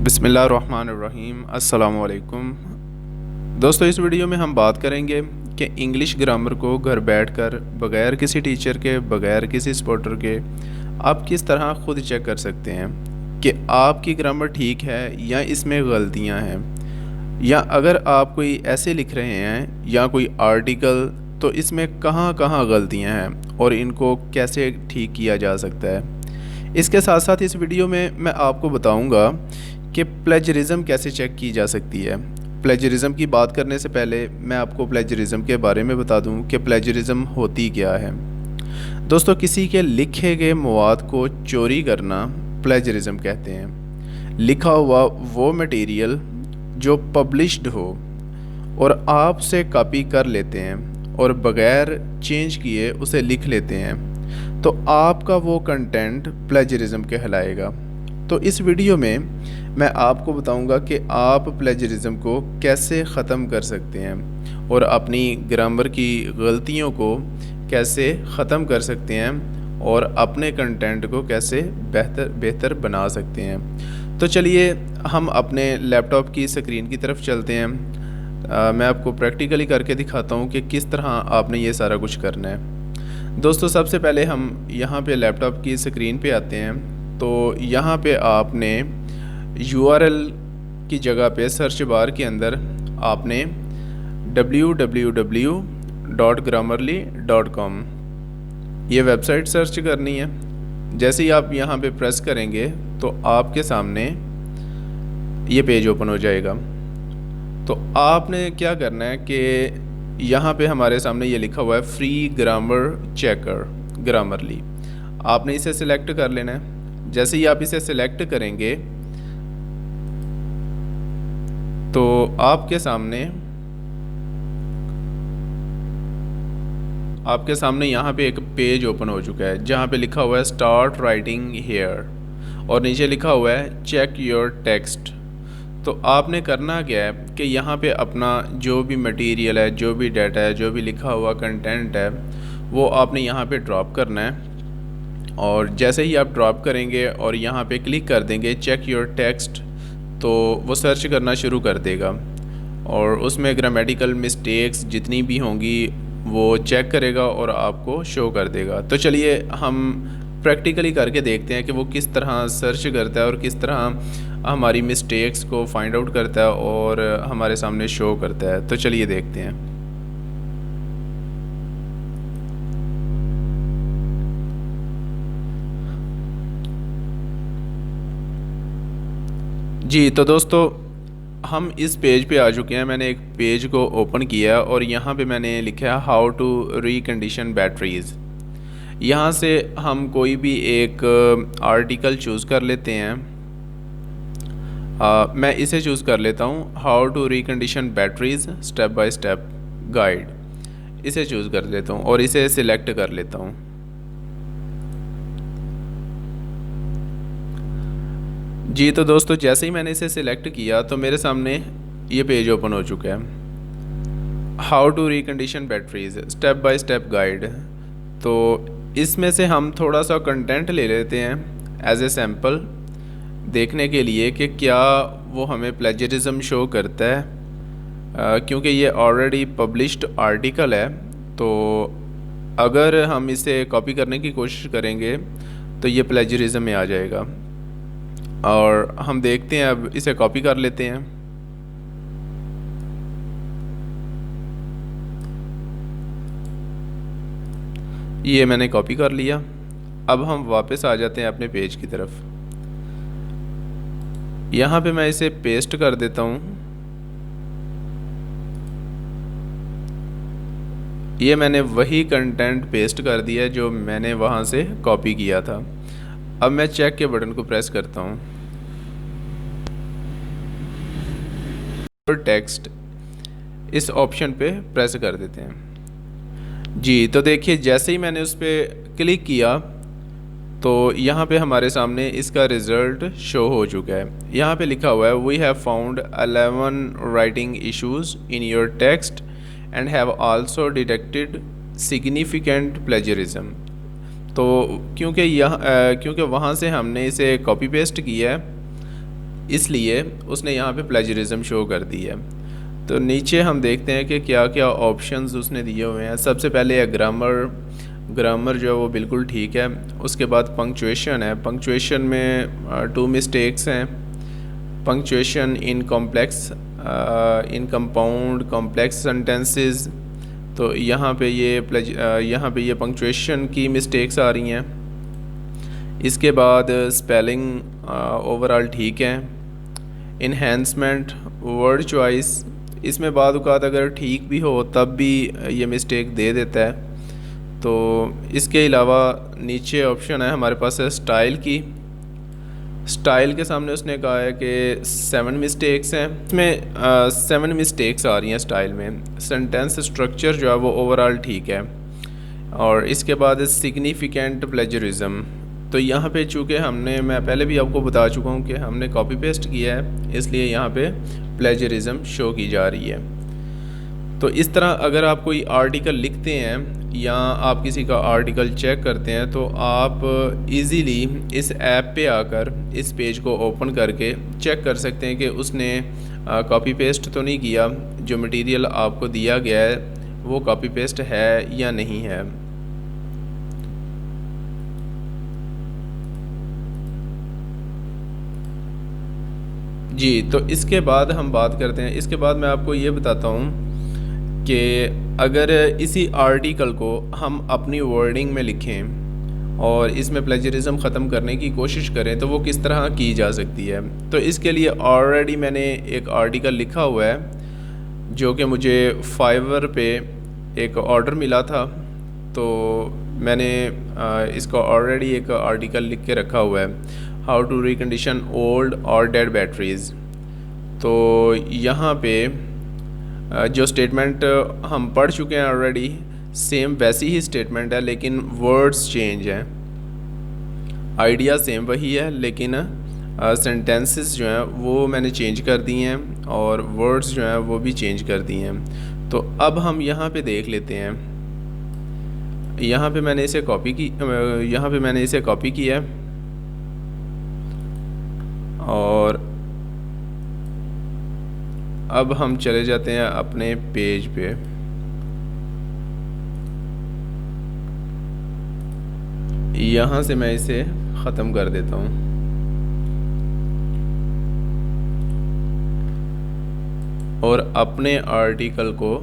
बिस्मिल्लाहिर्रहमानिर्रहीम अस्सलामु अलैकुम। दोस्तों, इस वीडियो में हम बात करेंगे कि इंग्लिश ग्रामर को घर बैठकर बग़ैर किसी टीचर के, बग़ैर किसी स्पॉटर के आप किस तरह ख़ुद चेक कर सकते हैं कि आपकी ग्रामर ठीक है या इसमें गलतियां हैं, या अगर आप कोई ऐसे लिख रहे हैं या कोई आर्टिकल, तो इसमें कहाँ कहाँ गलतियां हैं और इनको कैसे ठीक किया जा सकता है। इसके साथ साथ इस वीडियो में मैं आपको बताऊंगा कि प्लेजरिज्म कैसे चेक की जा सकती है। प्लेजरिज्म की बात करने से पहले मैं आपको प्लेजरिज्म के बारे में बता दूं कि प्लेजरिज्म होती क्या है। दोस्तों, किसी के लिखे गए मवाद को चोरी करना प्लेजरिज्म कहते हैं। लिखा हुआ वो मटेरियल जो पब्लिश्ड हो और आपसे कॉपी कर लेते हैं और बग़ैर चेंज किए उसे लिख लेते हैं, तो आपका वो कंटेंट प्लेजरिज्म कहलाएगा। तो इस वीडियो में मैं आपको बताऊंगा कि आप प्लेजरिज्म को कैसे ख़त्म कर सकते हैं और अपनी ग्रामर की गलतियों को कैसे ख़त्म कर सकते हैं और अपने कंटेंट को कैसे बेहतर बना सकते हैं। तो चलिए हम अपने लैपटॉप की स्क्रीन की तरफ चलते हैं। मैं आपको प्रैक्टिकली करके दिखाता हूँ कि किस तरह आपने ये सारा कुछ करना है। दोस्तों, सबसे पहले हम यहाँ पे लैपटॉप की स्क्रीन पे आते हैं। तो यहाँ पे आपने URL की जगह पे सर्च बार के अंदर आपने www.grammarly.com ये वेबसाइट सर्च करनी है। जैसे ही आप यहाँ पे प्रेस करेंगे तो आपके सामने ये पेज ओपन हो जाएगा। तो आपने क्या करना है कि यहाँ पे हमारे सामने ये लिखा हुआ है फ्री ग्रामर चेकर ग्रामरली। आपने इसे सिलेक्ट कर लेना है। जैसे ही आप इसे सिलेक्ट करेंगे तो आपके सामने यहाँ पे एक पेज ओपन हो चुका है जहाँ पे लिखा हुआ है स्टार्ट राइटिंग हेयर और नीचे लिखा हुआ है चेक योर टेक्स्ट। तो आपने करना क्या है कि यहाँ पे अपना जो भी मटेरियल है, जो भी डाटा है, जो भी लिखा हुआ कंटेंट है, वो आपने यहाँ पे ड्रॉप करना है। और जैसे ही आप ड्रॉप करेंगे और यहाँ पे क्लिक कर देंगे चेक योर टेक्स्ट, तो वो सर्च करना शुरू कर देगा और उसमें ग्रामेटिकल मिस्टेक्स जितनी भी होंगी वो चेक करेगा और आपको शो कर देगा। तो चलिए हम प्रैक्टिकली करके देखते हैं कि वो किस तरह सर्च करता है और किस तरह हमारी मिस्टेक्स को फाइंड आउट करता है और हमारे सामने शो करता है। तो चलिए देखते हैं। जी, तो दोस्तों हम इस पेज पे आ चुके हैं। मैंने एक पेज को ओपन किया और यहाँ पे मैंने लिखा है हाउ टू रिकंडीशन बैटरीज़। यहाँ से हम कोई भी एक आर्टिकल चूज़ कर लेते हैं। मैं इसे चूज़ कर लेता हूँ, how to recondition batteries step by step guide. इसे चूज़ कर लेता हूँ और इसे सिलेक्ट कर लेता हूँ। जी, तो दोस्तों जैसे ही मैंने इसे सिलेक्ट किया तो मेरे सामने ये पेज ओपन हो चुका है, how to recondition batteries step by step guide. तो इसमें से हम थोड़ा सा कंटेंट ले लेते हैं एज ए सैम्पल देखने के लिए कि क्या वो हमें प्लेजरिज्म शो करता है। क्योंकि ये ऑलरेडी पब्लिश्ड आर्टिकल है, तो अगर हम इसे कॉपी करने की कोशिश करेंगे तो ये प्लेजरिज्म में आ जाएगा। और हम देखते हैं, अब इसे कॉपी कर लेते हैं। ये मैंने कॉपी कर लिया। अब हम वापस आ जाते हैं अपने पेज की तरफ। यहाँ पे मैं इसे पेस्ट कर देता हूँ। ये मैंने वही कंटेंट पेस्ट कर दिया जो मैंने वहाँ से कॉपी किया था। अब मैं चेक के बटन को प्रेस करता हूँ। टेक्स्ट इस ऑप्शन पे प्रेस कर देते हैं। जी, तो देखिए जैसे ही मैंने उस पर क्लिक किया तो यहाँ पे हमारे सामने इसका रिज़ल्ट शो हो चुका है। यहाँ पे लिखा हुआ है we have found 11 writing issues in your text and have also detected significant plagiarism. तो क्योंकि वहाँ से हमने इसे कॉपी पेस्ट किया है इसलिए उसने यहाँ पे प्लेजरिज्म शो कर दी है। तो नीचे हम देखते हैं कि क्या क्या ऑप्शंस उसने दिए हुए हैं। सबसे पहले है ग्रामर। ग्रामर जो है वो बिल्कुल ठीक है। उसके बाद पंक्चुएशन है। पंक्चुएशन में 2 मिस्टेक्स हैं। Punctuation in complex in compound complex sentences, तो यहाँ पे ये पंक्चुएशन की मिस्टेक्स आ रही हैं। इसके बाद स्पेलिंग ओवरऑल ठीक है। इन्हेंसमेंट, वर्ड चॉइस, इसमें बाद औक़ात अगर ठीक भी हो तब भी ये मिस्टेक दे देता है। तो इसके अलावा नीचे ऑप्शन है हमारे पास है स्टाइल की। स्टाइल के सामने उसने कहा है कि 7 मिस्टेक्स हैं। इसमें 7 मिस्टेक्स आ रही हैं स्टाइल में। सेंटेंस स्ट्रक्चर जो है वो ओवरऑल ठीक है। और इसके बाद सिग्निफिकेंट प्लेजरिज्म, तो यहाँ पे चूँकि मैं पहले भी आपको बता चुका हूँ कि हमने कॉपी पेस्ट किया है, इसलिए यहाँ पे प्लेजरिज्म शो की जा रही है। तो इस तरह अगर आप कोई आर्टिकल लिखते हैं या आप किसी का आर्टिकल चेक करते हैं तो आप इजीली इस ऐप पे आकर इस पेज को ओपन करके चेक कर सकते हैं कि उसने कॉपी पेस्ट तो नहीं किया, जो मटेरियल आपको दिया गया है वो कॉपी पेस्ट है या नहीं है। जी, तो इसके बाद हम बात करते हैं। इसके बाद मैं आपको ये बताता हूँ कि अगर इसी आर्टिकल को हम अपनी वर्डिंग में लिखें और इसमें प्लेजरिज्म ख़त्म करने की कोशिश करें तो वो किस तरह की जा सकती है। तो इसके लिए ऑलरेडी मैंने एक आर्टिकल लिखा हुआ है जो कि मुझे फाइवर पे एक ऑर्डर मिला था। तो मैंने इसका ऑलरेडी एक आर्टिकल लिख के रखा हुआ है, हाउ टू रिकंडीशन ओल्ड और डेड बैटरीज़। तो यहाँ पे जो स्टेटमेंट हम पढ़ चुके हैं ऑलरेडी, सेम वैसी ही स्टेटमेंट है लेकिन वर्ड्स चेंज हैं। आइडिया सेम वही है लेकिन सेंटेंसेस जो हैं वो मैंने चेंज कर दिए हैं और वर्ड्स जो हैं वो भी चेंज कर दिए हैं। तो अब हम यहाँ पे देख लेते हैं। यहाँ पे मैंने इसे कॉपी किया है और अब हम चले जाते हैं अपने पेज पे। यहाँ से मैं इसे ख़त्म कर देता हूँ और अपने आर्टिकल को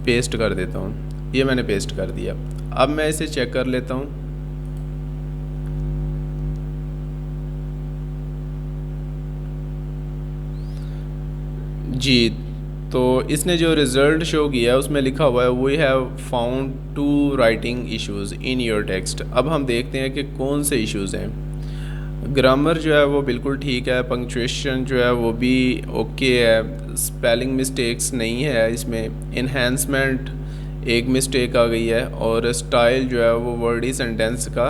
पेस्ट कर देता हूँ। ये मैंने पेस्ट कर दिया। अब मैं इसे चेक कर लेता हूँ। जी, तो इसने जो रिज़ल्ट शो किया है उसमें लिखा हुआ है we have found 2 writing issues in your text. अब हम देखते हैं कि कौन से इश्यूज़ हैं। ग्रामर जो है वो बिल्कुल ठीक है, पंक्चुएशन जो है वो भी ओके है, स्पेलिंग मिस्टेक्स नहीं है इसमें, इन्हेंसमेंट एक मिस्टेक आ गई है और स्टाइल जो है वो वर्डी सेंटेंस का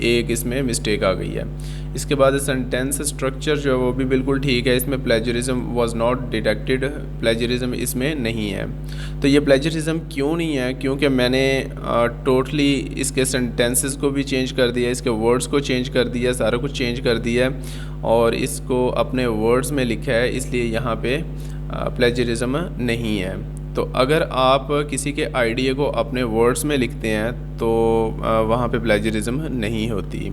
एक इसमें मिस्टेक आ गई है। इसके बाद सेंटेंस स्ट्रक्चर जो है वो भी बिल्कुल ठीक है, इसमें plagiarism was not detected, plagiarism इसमें नहीं है। तो ये प्लेजरिज्म क्यों नहीं है? क्योंकि मैंने टोटली इसके सेंटेंसेस को भी चेंज कर दिया, इसके वर्ड्स को चेंज कर दिया, सारा कुछ चेंज कर दिया और इसको अपने वर्ड्स में लिखा है, इसलिए यहाँ पे प्लेजरिज्म नहीं है। तो अगर आप किसी के आइडिया को अपने वर्ड्स में लिखते हैं तो वहाँ पे प्लेजरिज्म नहीं होती।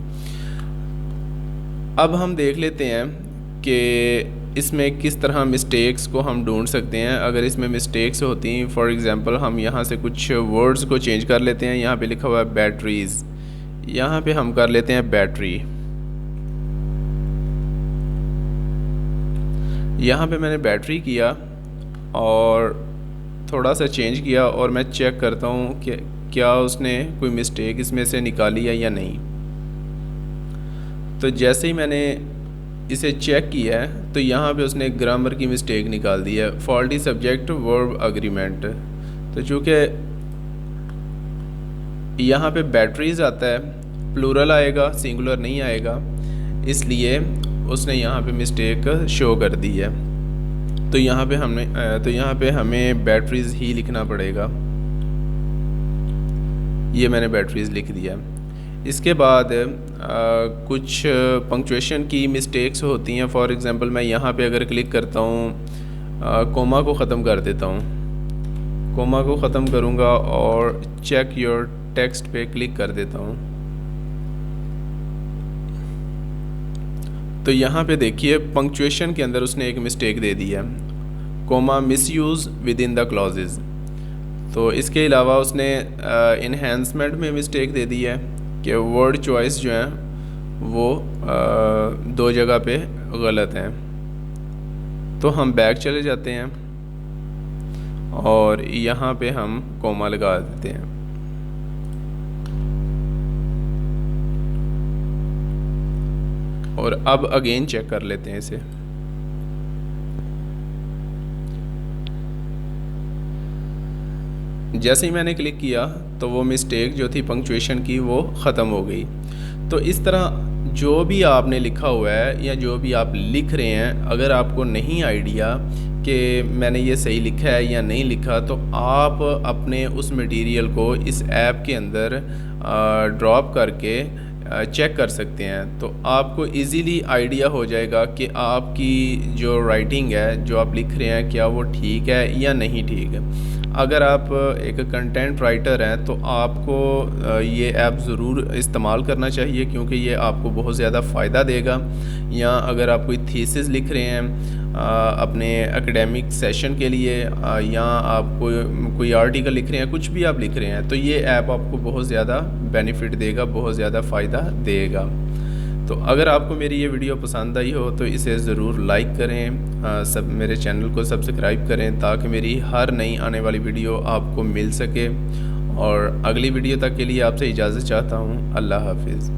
अब हम देख लेते हैं कि इसमें किस तरह मिस्टेक्स को हम ढूंढ सकते हैं। अगर इसमें मिस्टेक्स होती हैं, फॉर एग्ज़ाम्पल हम यहाँ से कुछ वर्ड्स को चेंज कर लेते हैं। यहाँ पे लिखा हुआ है बैटरीज़, यहाँ पे हम कर लेते हैं बैटरी। यहाँ पे मैंने बैटरी किया और थोड़ा सा चेंज किया और मैं चेक करता हूँ कि क्या उसने कोई मिस्टेक इसमें से निकाली है या नहीं। तो जैसे ही मैंने इसे चेक किया है तो यहाँ पे उसने ग्रामर की मिस्टेक निकाल दी है, फॉल्टी सब्जेक्ट वर्ब अग्रीमेंट। तो चूँकि यहाँ पे बैटरीज आता है, प्लूरल आएगा, सिंगुलर नहीं आएगा, इसलिए उसने यहाँ पे मिस्टेक शो कर दी है। तो यहाँ पे हमें बैटरीज ही लिखना पड़ेगा। ये मैंने बैटरीज लिख दिया। इसके बाद कुछ पंक्चुएशन की मिस्टेक्स होती हैं। फॉर एग्ज़ाम्पल मैं यहाँ पे अगर क्लिक करता हूँ, कोमा को ख़त्म कर देता हूँ, कोमा को ख़त्म करूँगा और चेक योर टेक्स्ट पे क्लिक कर देता हूँ, तो यहाँ पे देखिए पंक्चुएशन के अंदर उसने एक मिस्टेक दे दी है, comma misuse within the clauses. तो इसके अलावा उसने इन्हेंसमेंट में मिस्टेक दे दी है कि वर्ड चॉइस जो है वो दो जगह पे गलत हैं। तो हम बैक चले जाते हैं और यहाँ पे हम कोमा लगा देते हैं। और अब अगेन चेक कर लेते हैं इसे। जैसे ही मैंने क्लिक किया तो वो मिस्टेक जो थी पंक्चुएशन की वो ख़त्म हो गई। तो इस तरह जो भी आपने लिखा हुआ है या जो भी आप लिख रहे हैं, अगर आपको नहीं आइडिया कि मैंने ये सही लिखा है या नहीं लिखा, तो आप अपने उस मटेरियल को इस ऐप के अंदर ड्रॉप करके चेक कर सकते हैं। तो आपको इजीली आइडिया हो जाएगा कि आपकी जो राइटिंग है, जो आप लिख रहे हैं, क्या वो ठीक है या नहीं ठीक है। अगर आप एक कंटेंट राइटर हैं तो आपको ये ऐप ज़रूर इस्तेमाल करना चाहिए, क्योंकि ये आपको बहुत ज़्यादा फ़ायदा देगा। या अगर आप कोई थीसिस लिख रहे हैं अपने एकेडमिक सेशन के लिए, या आप कोई आर्टिकल लिख रहे हैं, कुछ भी आप लिख रहे हैं, तो ये ऐप आपको बहुत ज़्यादा बेनिफिट देगा, बहुत ज़्यादा फ़ायदा देगा। तो अगर आपको मेरी ये वीडियो पसंद आई हो तो इसे ज़रूर लाइक करें, सब मेरे चैनल को सब्सक्राइब करें ताकि मेरी हर नई आने वाली वीडियो आपको मिल सके। और अगली वीडियो तक के लिए आपसे इजाज़त चाहता हूँ। अल्लाह हाफिज़।